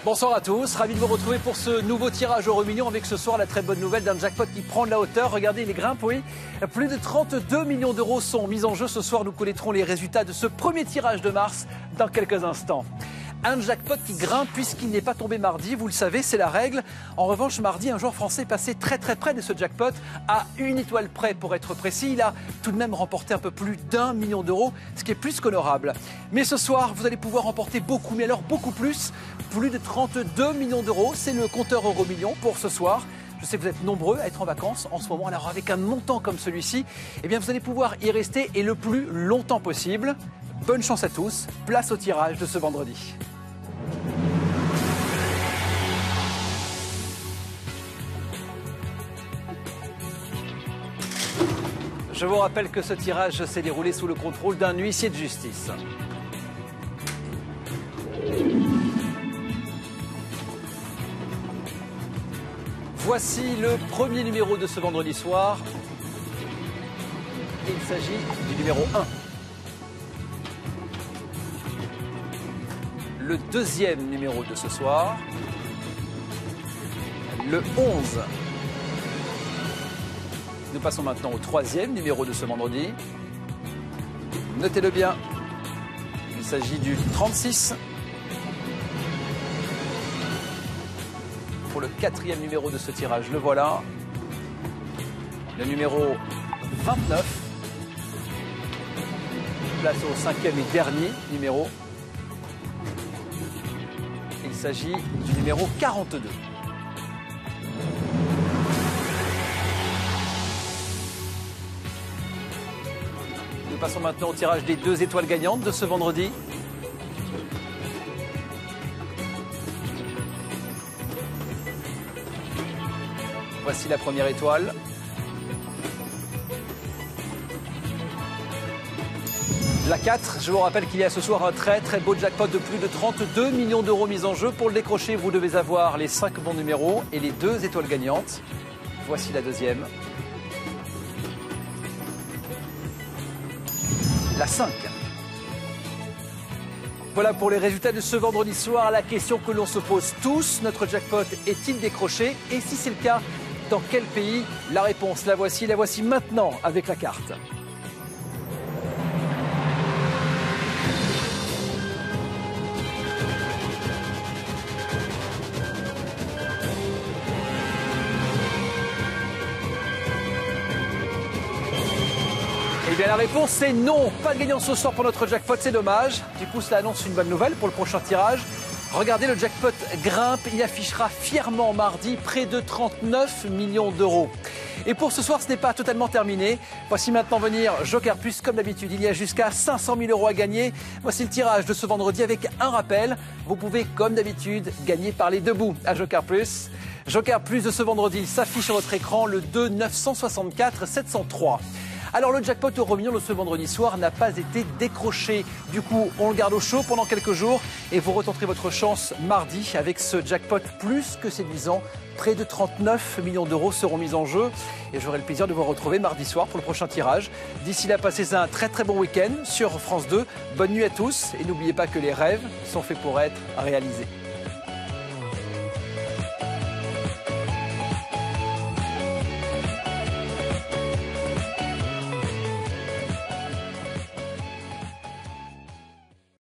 Bonsoir à tous, ravi de vous retrouver pour ce nouveau tirage euro million avec ce soir la très bonne nouvelle d'un jackpot qui prend de la hauteur. Regardez, les grimpes, oui. Plus de 32 millions d'euros sont mis en jeu ce soir. Nous connaîtrons les résultats de ce premier tirage de mars dans quelques instants. Un jackpot qui grimpe puisqu'il n'est pas tombé mardi, vous le savez, c'est la règle. En revanche, mardi, un joueur français passé très près de ce jackpot, à une étoile près pour être précis. Il a tout de même remporté un peu plus d'1 million d'euros, ce qui est plus qu'honorable. Mais ce soir, vous allez pouvoir remporter beaucoup, mais alors beaucoup plus de 32 millions d'euros. C'est le compteur euro million pour ce soir. Je sais que vous êtes nombreux à être en vacances en ce moment. Alors avec un montant comme celui-ci, eh bien vous allez pouvoir y rester et le plus longtemps possible. Bonne chance à tous. Place au tirage de ce vendredi. Je vous rappelle que ce tirage s'est déroulé sous le contrôle d'un huissier de justice. Voici le premier numéro de ce vendredi soir. Il s'agit du numéro 1. Le deuxième numéro de ce soir. Le 11. Nous passons maintenant au troisième numéro de ce vendredi. Notez-le bien. Il s'agit du 36. Pour le quatrième numéro de ce tirage, le voilà. Le numéro 29. Place au cinquième et dernier numéro. Il s'agit du numéro 42. Nous passons maintenant au tirage des 2 étoiles gagnantes de ce vendredi. Voici la première étoile. La 4, je vous rappelle qu'il y a ce soir un très beau jackpot de plus de 32 millions d'euros mis en jeu. Pour le décrocher, vous devez avoir les 5 bons numéros et les 2 étoiles gagnantes. Voici la deuxième. La 5. Voilà pour les résultats de ce vendredi soir. La question que l'on se pose tous, notre jackpot est-il décroché? Et si c'est le cas, dans quel pays? La réponse, la voici maintenant avec la carte. Eh bien la réponse c'est non, pas de gagnant ce soir pour notre jackpot, c'est dommage. Du coup cela annonce une bonne nouvelle pour le prochain tirage. Regardez, le jackpot grimpe, il affichera fièrement mardi près de 39 millions d'euros. Et pour ce soir, ce n'est pas totalement terminé. Voici maintenant venir Joker Plus, comme d'habitude. Il y a jusqu'à 500 000 euros à gagner. Voici le tirage de ce vendredi avec un rappel. Vous pouvez, comme d'habitude, gagner par les 2 bouts à Joker Plus. Joker Plus de ce vendredi s'affiche sur votre écran, le 2 964 703. Alors le jackpot euro million de ce vendredi soir n'a pas été décroché. Du coup, on le garde au chaud pendant quelques jours et vous retenterez votre chance mardi avec ce jackpot plus que séduisant. Près de 39 millions d'euros seront mis en jeu et j'aurai le plaisir de vous retrouver mardi soir pour le prochain tirage. D'ici là, passez un très bon week-end sur France 2. Bonne nuit à tous et n'oubliez pas que les rêves sont faits pour être réalisés.